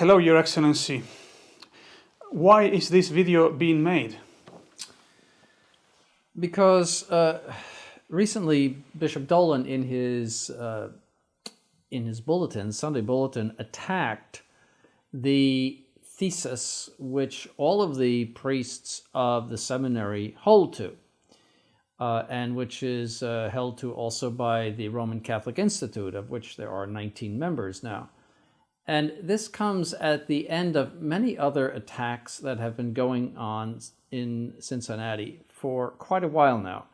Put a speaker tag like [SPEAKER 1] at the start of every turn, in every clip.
[SPEAKER 1] Hello, Your Excellency. Why is this video being made?
[SPEAKER 2] Because recently Bishop Dolan in his bulletin, Sunday bulletin, attacked the thesis which all of the priests of the seminary hold to, and which is held to also by the Roman Catholic Institute, of which there are 19 members now. And this comes at the end of many other attacks that have been going on in Cincinnati for quite a while now.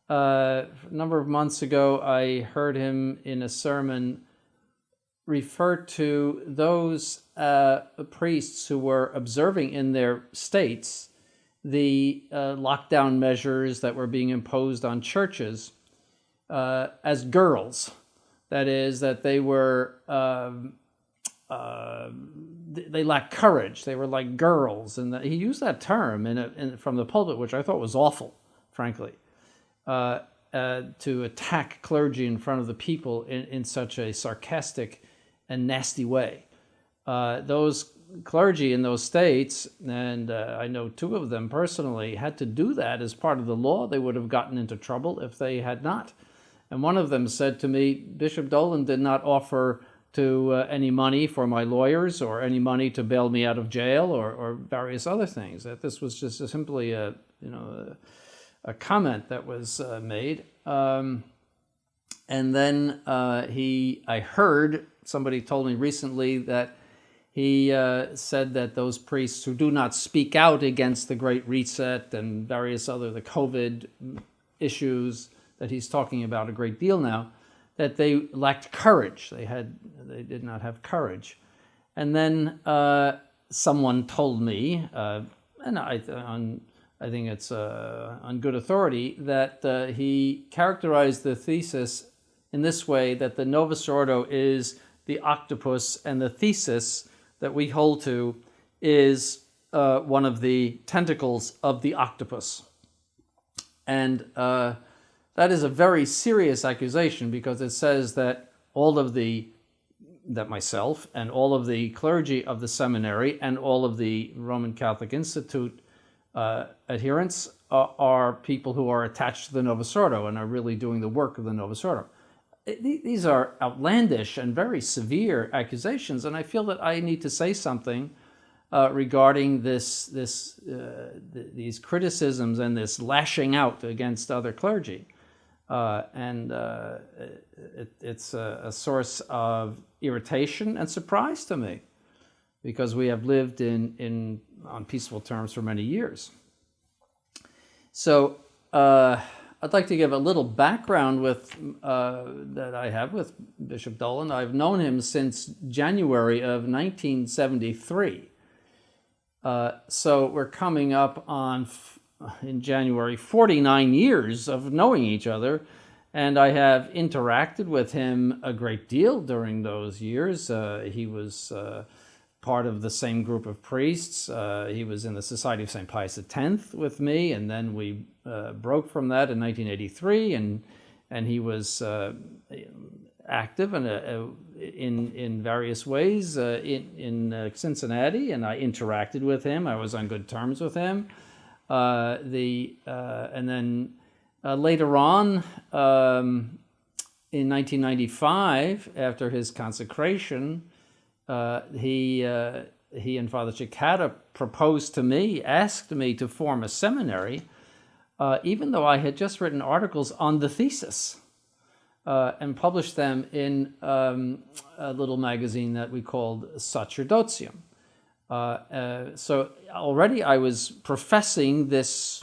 [SPEAKER 2] A number of months ago, I heard him in a sermon refer to those priests who were observing in their states the lockdown measures that were being imposed on churches as girls. That is, that they were they lacked courage. They were like girls, and he used that term from the pulpit, which I thought was awful, frankly, to attack clergy in front of the people in such a sarcastic and nasty way. Those clergy in those states, and I know two of them personally, had to do that as part of the law. They would have gotten into trouble if they had not. And one of them said to me, Bishop Dolan did not offer to any money for my lawyers or any money to bail me out of jail or various other things. That this was just simply a comment that was made. And then I heard, somebody told me recently that he said that those priests who do not speak out against the Great Reset and various other, the COVID issues that he's talking about a great deal now, that they lacked courage. They did not have courage. And then someone told me, and I think it's on good authority, that he characterized the thesis in this way, that the Novus Ordo is the octopus, and the thesis that we hold to is one of the tentacles of the octopus. And that is a very serious accusation, because it says that that myself and all of the clergy of the seminary and all of the Roman Catholic Institute adherents are people who are attached to the Novus Ordo and are really doing the work of the Novus Ordo. These are outlandish and very severe accusations, and I feel that I need to say something regarding these criticisms and this lashing out against other clergy. It's a source of irritation and surprise to me, because we have lived on peaceful terms for many years. So I'd like to give a little background that I have with Bishop Dolan. I've known him since January of 1973. So we're coming up on, in January, 49 years of knowing each other, and I have interacted with him a great deal during those years. He was part of the same group of priests. He was in the Society of St. Pius X with me, and then we broke from that in 1983, and he was active in various ways in Cincinnati, and I interacted with him. I was on good terms with him. And then later on, in 1995, after his consecration, he and Father Cicada proposed to me, asked me to form a seminary, even though I had just written articles on the thesis and published them in a little magazine that we called Sacerdotium. So already I was professing this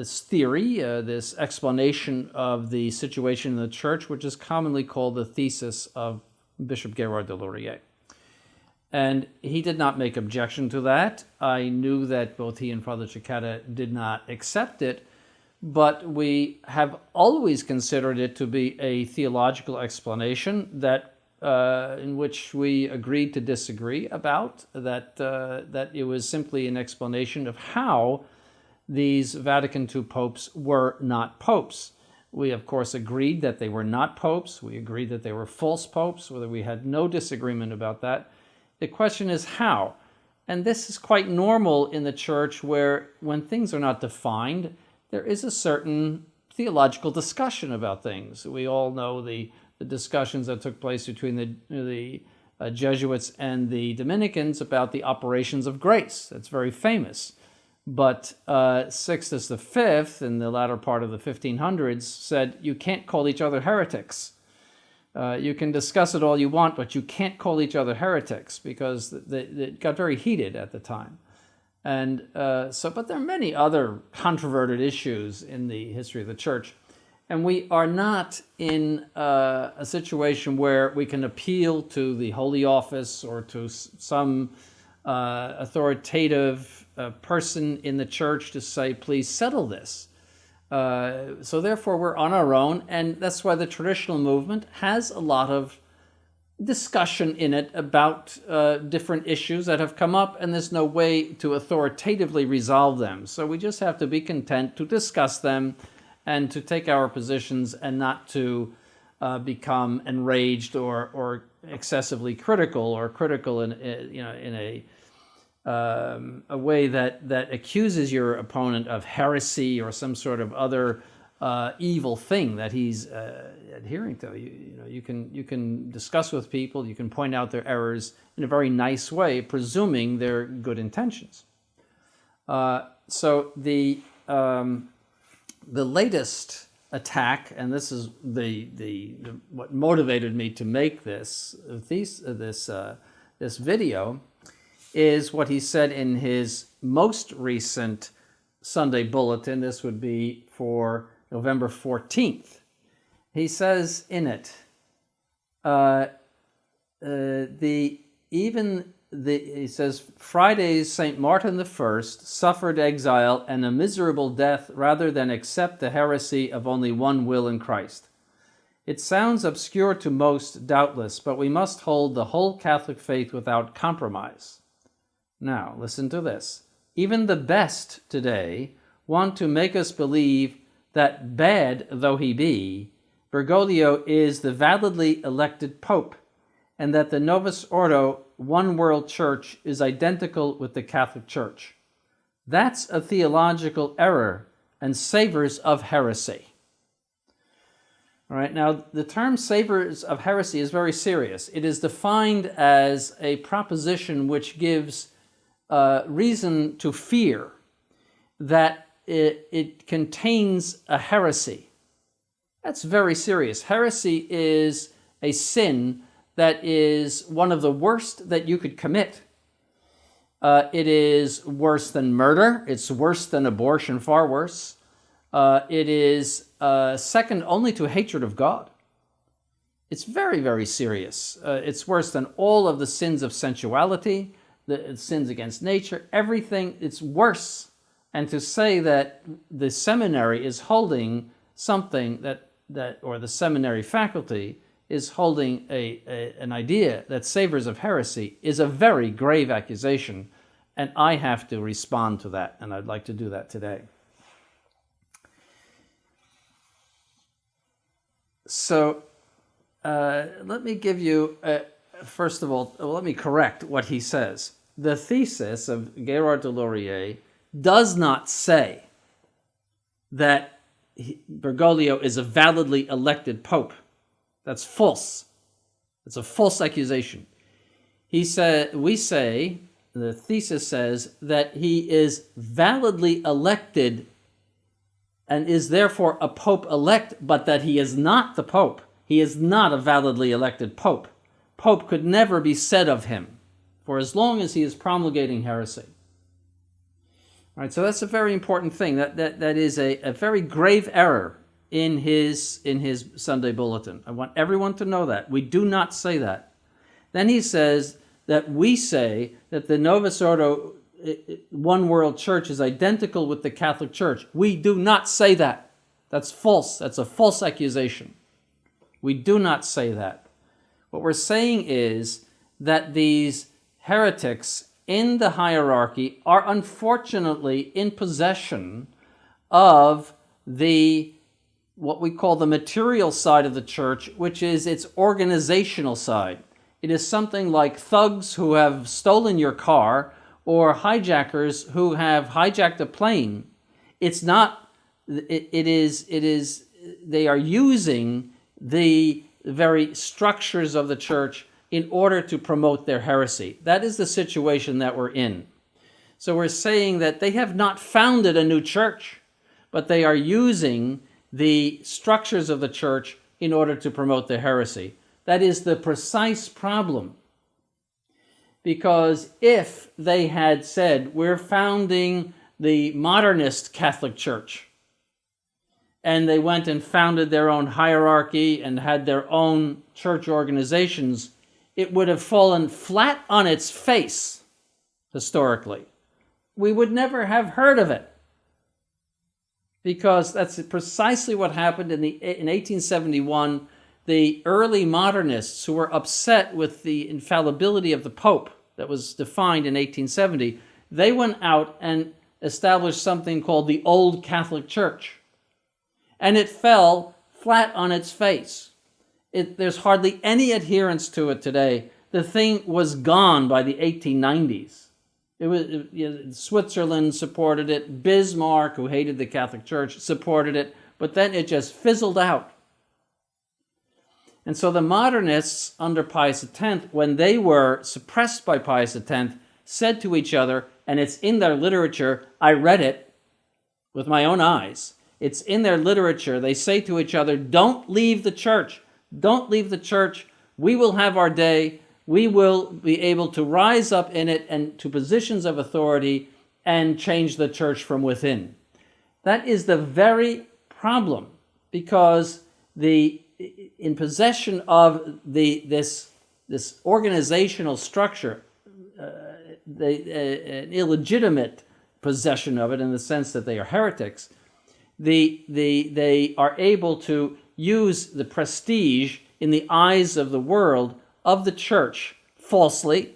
[SPEAKER 2] theory, this explanation of the situation in the Church, which is commonly called the thesis of Bishop Gerard de Laurier. And he did not make objection to that. I knew that both he and Father Cicada did not accept it, but we have always considered it to be a theological explanation that in which we agreed to disagree about, that it was simply an explanation of how these Vatican II popes were not popes. We, of course, agreed that they were not popes. We agreed that they were false popes, whether we had no disagreement about that. The question is how. And this is quite normal in the church, where when things are not defined, there is a certain theological discussion about things. We all know the discussions that took place between the Jesuits and the Dominicans about the operations of grace. That's very famous. But Sixtus V, in the latter part of the 1500s, said you can't call each other heretics. You can discuss it all you want, but you can't call each other heretics, because it got very heated at the time. And but there are many other controverted issues in the history of the church. And we are not in a situation where we can appeal to the Holy Office or to some authoritative person in the church to say, please settle this. So therefore, we're on our own, and that's why the traditional movement has a lot of discussion in it about different issues that have come up, and there's no way to authoritatively resolve them. So we just have to be content to discuss them and to take our positions, and not to become enraged or excessively critical, or critical in a way that accuses your opponent of heresy or some sort of other evil thing that he's adhering to. You can discuss with people, you can point out their errors in a very nice way, presuming their good intentions. So the latest attack, and this is what motivated me to make this video, is what he said in his most recent Sunday bulletin. This would be for November 14th. He says in it, he says, Friday's St. Martin I suffered exile and a miserable death rather than accept the heresy of only one will in Christ. It sounds obscure to most, doubtless, but we must hold the whole Catholic faith without compromise. Now, listen to this. Even the best today want to make us believe that, bad though he be, Bergoglio is the validly elected Pope, and that the Novus Ordo One World Church is identical with the Catholic Church. That's a theological error and savors of heresy. All right, now the term savors of heresy is very serious. It is defined as a proposition which gives reason to fear that it contains a heresy. That's very serious. Heresy is a sin that is one of the worst that you could commit. It is worse than murder. It's worse than abortion, far worse. It is second only to hatred of God. It's very, very serious. It's worse than all of the sins of sensuality, the sins against nature, everything. It's worse. And to say that the seminary is holding something or the seminary faculty is holding an idea that savors of heresy is a very grave accusation, and I have to respond to that, and I'd like to do that today. So let me give you, first of all, let me correct what he says. The thesis of Gérard de Laurier does not say that Bergoglio is a validly elected pope. That's false. It's a false accusation. We say, the thesis says that he is validly elected and is therefore a pope-elect, but that he is not the pope. He is not a validly elected pope. Pope could never be said of him for as long as he is promulgating heresy. All right, so that's a very important thing. That is a very grave error in his Sunday bulletin. I want everyone to know that. We do not say that. Then he says that we say that the Novus Ordo One World Church is identical with the Catholic Church. We do not say that. That's false. That's a false accusation. We do not say that. What we're saying is that these heretics in the hierarchy are unfortunately in possession of the what we call the material side of the church, which is its organizational side. It is something like thugs who have stolen your car or hijackers who have hijacked a plane. It's not, it is, they are using the very structures of the church in order to promote their heresy. That is the situation that we're in. So we're saying that they have not founded a new church, but they are using the structures of the church in order to promote their heresy. That is the precise problem. Because if they had said, we're founding the modernist Catholic Church, and they went and founded their own hierarchy and had their own church organizations, it would have fallen flat on its face, historically. We would never have heard of it. Because that's precisely what happened in 1871. The early modernists who were upset with the infallibility of the Pope that was defined in 1870, they went out and established something called the Old Catholic Church. And it fell flat on its face. There's hardly any adherence to it today. The thing was gone by the 1890s. Switzerland supported it. Bismarck, who hated the Catholic Church, supported it. But then it just fizzled out. And so the modernists under Pius X, when they were suppressed by Pius X, said to each other, and it's in their literature, I read it with my own eyes, it's in their literature, they say to each other, don't leave the church. Don't leave the church. We will have our day. We will be able to rise up in it and to positions of authority and change the church from within. That is the very problem, because in possession of this organizational structure, an illegitimate possession of it in the sense that they are heretics, they are able to use the prestige in the eyes of the world of the church falsely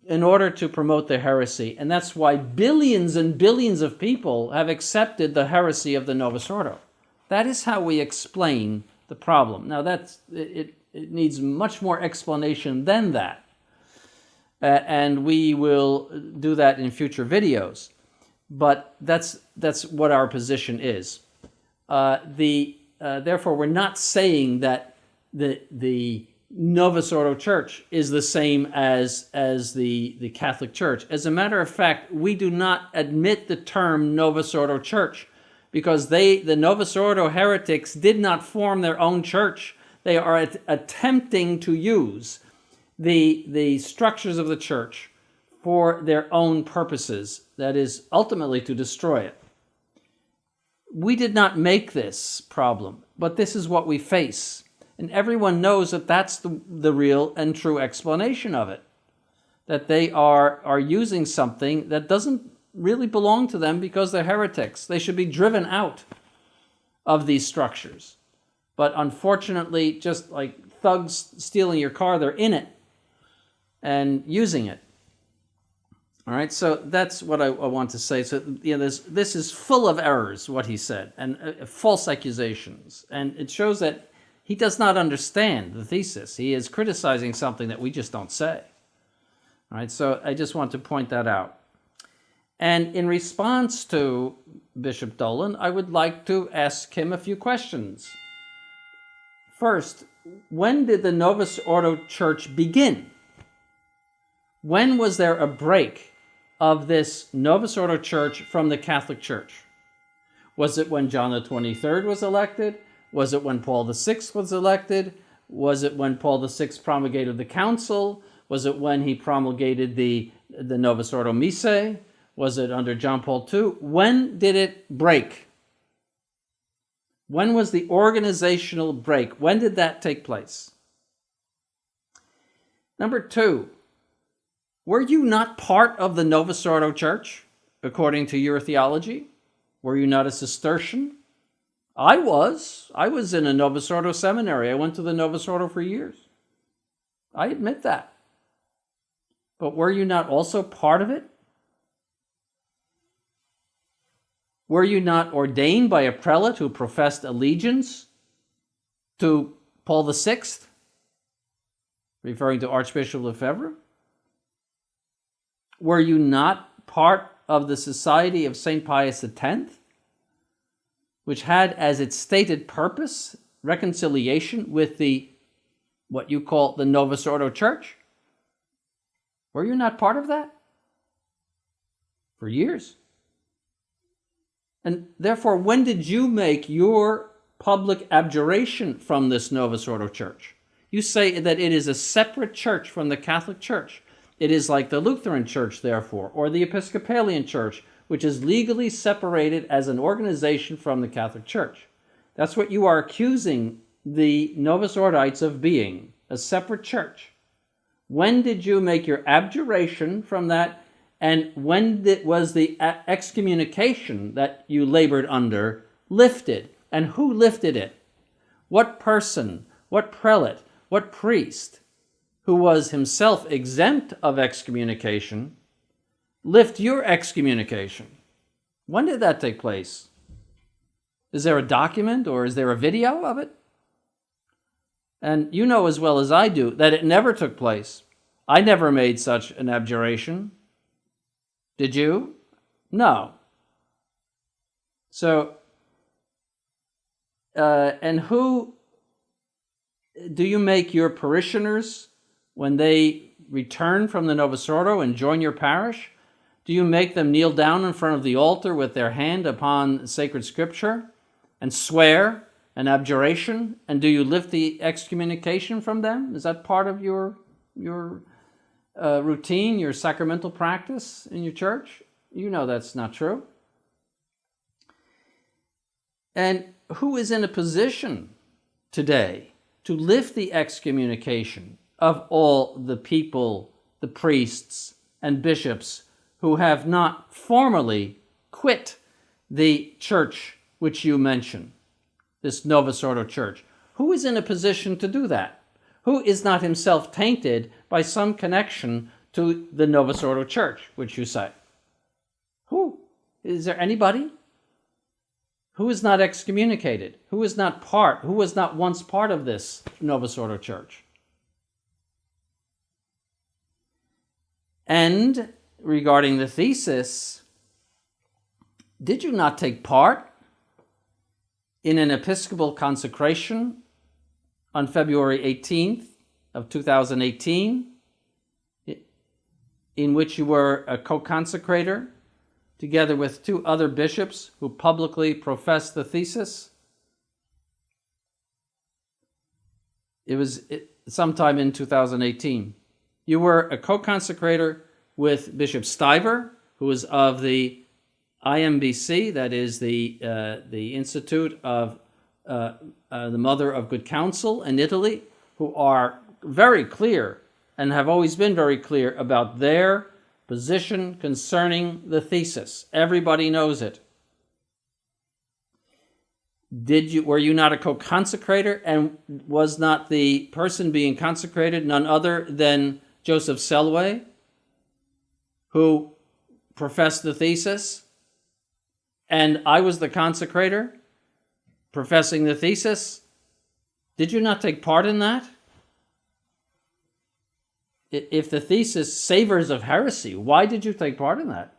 [SPEAKER 2] in order to promote their heresy. And that's why billions and billions of people have accepted the heresy of the Novus Ordo. That is how we explain the problem. Now, it needs much more explanation than that. And we will do that in future videos. But that's what our position is. Therefore, we're not saying that the Novus Ordo Church is the same as the Catholic Church. As a matter of fact, we do not admit the term Novus Ordo Church, because the Novus Ordo heretics did not form their own church. They are attempting to use the structures of the church for their own purposes, that is, ultimately to destroy it. We did not make this problem, but this is what we face. And everyone knows that that's the real and true explanation of it. That they are using something that doesn't really belong to them because they're heretics. They should be driven out of these structures. But unfortunately, just like thugs stealing your car, they're in it and using it. All right, so that's what I want to say. So, this is full of errors, what he said, and false accusations. And it shows that he does not understand the thesis. He is criticizing something that we just don't say. All right, so I just want to point that out. And in response to Bishop Dolan, I would like to ask him a few questions. First, when did the Novus Ordo Church begin? When was there a break of this Novus Ordo Church from the Catholic Church? Was it when John the 23rd was elected? Was it when Paul VI was elected? Was it when Paul VI promulgated the council? Was it when he promulgated the Novus Ordo Missae? Was it under John Paul II? When did it break? When was the organizational break? When did that take place? Number two, were you not part of the Novus Ordo Church, according to your theology? Were you not a Cistercian? I was. I was in a Novus Ordo seminary. I went to the Novus Ordo for years. I admit that. But were you not also part of it? Were you not ordained by a prelate who professed allegiance to Paul VI, referring to Archbishop Lefebvre? Were you not part of the Society of St. Pius X, which had as its stated purpose reconciliation with what you call the Novus Ordo Church? Were you not part of that? For years. And therefore, when did you make your public abjuration from this Novus Ordo Church? You say that it is a separate church from the Catholic Church. It is like the Lutheran Church, therefore, or the Episcopalian Church, which is legally separated as an organization from the Catholic Church. That's what you are accusing the Novus Ordites of being, a separate church. When did you make your abjuration from that? And when was the excommunication that you labored under lifted? And who lifted it? What person, what prelate, what priest, who was himself exempt of excommunication, lift your excommunication? When did that take place? Is there a document or is there a video of it? And you know as well as I do that it never took place. I never made such an abjuration. Did you? No. So, and who do you make your parishioners when they return from the Novus Ordo and join your parish? Do you make them kneel down in front of the altar with their hand upon sacred scripture and swear an abjuration? And do you lift the excommunication from them? Is that part of your routine, your sacramental practice in your church? You know that's not true. And who is in a position today to lift the excommunication of all the people, the priests and bishops who have not formally quit the church which you mention, this Novus Ordo Church? Who is in a position to do that? Who is not himself tainted by some connection to the Novus Ordo Church, which you say? Who? Is there anybody? Who is not excommunicated? Who is not part? Who was not once part of this Novus Ordo Church? And regarding the thesis, did you not take part in an episcopal consecration on February 18th of 2018, in which you were a co-consecrator together with two other bishops who publicly professed the thesis? It was sometime in 2018. You were a co-consecrator with Bishop Stiver, who was of the IMBC, that is the Institute of the Mother of Good Counsel in Italy, who are very clear and have always been very clear about their position concerning the thesis. Everybody knows it. Were you not a co-consecrator, and was not the person being consecrated none other than Joseph Selway, who professed the thesis? And I was the consecrator professing the thesis. Did you not take part in that? If the thesis savors of heresy, why did you take part in that?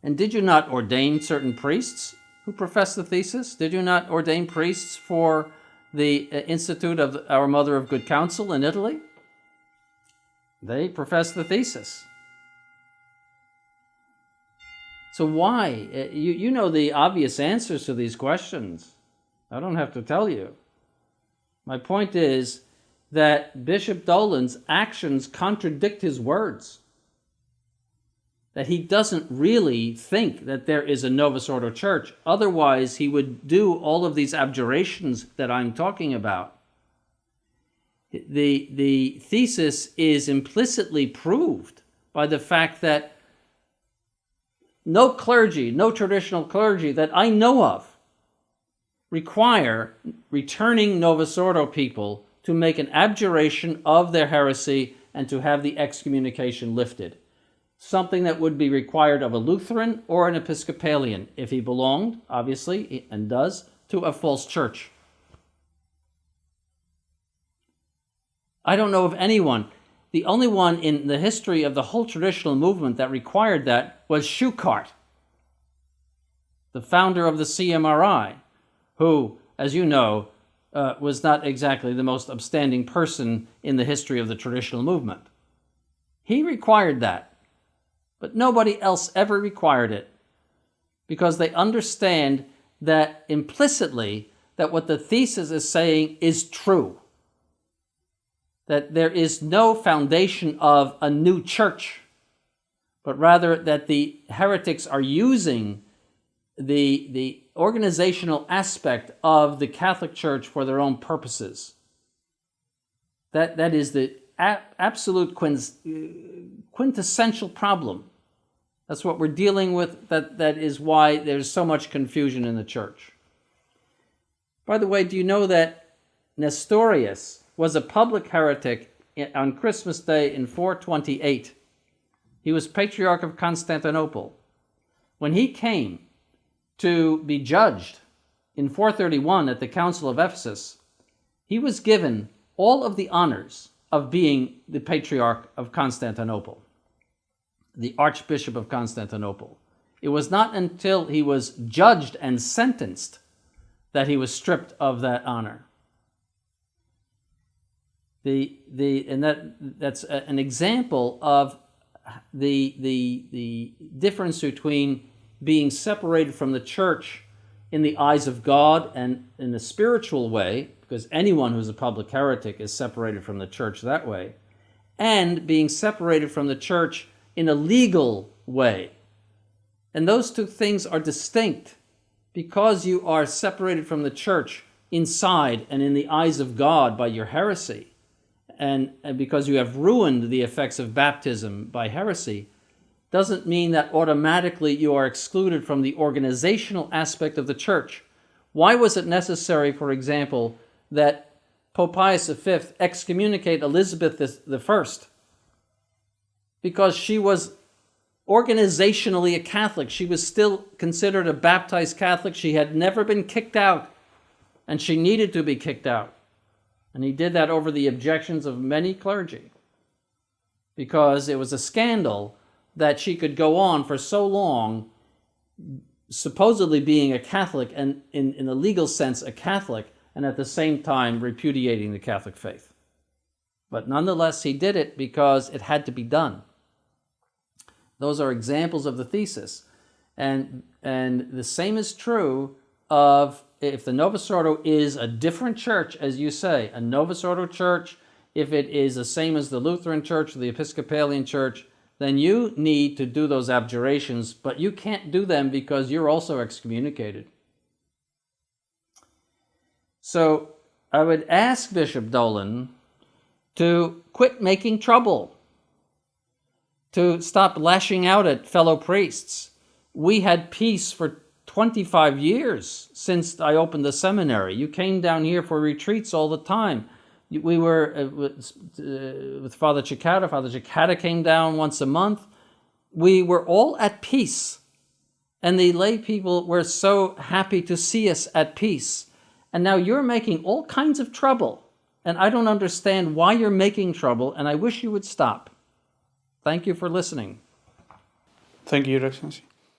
[SPEAKER 2] And did you not ordain certain priests who profess the thesis? Did you not ordain priests for the Institute of Our Mother of Good Counsel in Italy? They profess the thesis. So why? You know the obvious answers to these questions. I don't have to tell you. My point is that Bishop Dolan's actions contradict his words. That he doesn't really think that there is a Novus Ordo Church. Otherwise, he would do all of these abjurations that I'm talking about. The thesis is implicitly proved by the fact that no clergy, no traditional clergy that I know of, require returning Novus Ordo people to make an abjuration of their heresy and to have the excommunication lifted. something that would be required of a Lutheran or an Episcopalian if he belonged, obviously, and does, to a false church. I don't know of anyone. The only one in the history of the whole traditional movement that required that was Schuckardt, the founder of the CMRI, who, as you know, was not exactly the most upstanding person in the history of the traditional movement. He required that, but nobody else ever required it, because they understand that implicitly that what the thesis is saying is true, that there is no foundation of a new church, but rather that the heretics are using the organizational aspect of the Catholic Church for their own purposes. That is the absolute quintessential problem. That's what we're dealing with. That is why there's so much confusion in the church. By the way, do you know that Nestorius was a public heretic on Christmas Day in 428? He was Patriarch of Constantinople. When he came to be judged in 431 at the Council of Ephesus, he was given all of the honors of being the Patriarch of Constantinople, the Archbishop of Constantinople. It was not until he was judged and sentenced that he was stripped of that honor. That's an example of the difference between being separated from the church in the eyes of God and in a spiritual way, because anyone who's a public heretic is separated from the church that way, and being separated from the church in a legal way. And those two things are distinct. Because you are separated from the church inside and in the eyes of God by your heresy, and because you have ruined the effects of baptism by heresy, doesn't mean that automatically you are excluded from the organizational aspect of the church. Why was it necessary, for example, that Pope Pius V excommunicate Elizabeth I? Because she was organizationally a Catholic. She was still considered a baptized Catholic. She had never been kicked out, and she needed to be kicked out. And he did that over the objections of many clergy, because it was a scandal that she could go on for so long supposedly being a Catholic and in a legal sense a Catholic, and at the same time repudiating the Catholic faith. But nonetheless, he did it because it had to be done. Those are examples of the thesis. And the same is true of if the Novus Ordo is a different church, as you say, a Novus Ordo church, if it is the same as the Lutheran church or the Episcopalian church, then you need to do those abjurations, but you can't do them because you're also excommunicated. So I would ask Bishop Dolan to quit making trouble, to stop lashing out at fellow priests. We had peace for 25 years since I opened the seminary. You came down here for retreats all the time. We were with Father Cicada. Father Cicada came down once a month. We were all at peace. And the lay people were so happy to see us at peace. And now you're making all kinds of trouble. And I don't understand why you're making trouble, and I wish you would stop. Thank you for listening.
[SPEAKER 1] Thank you, Your Excellency.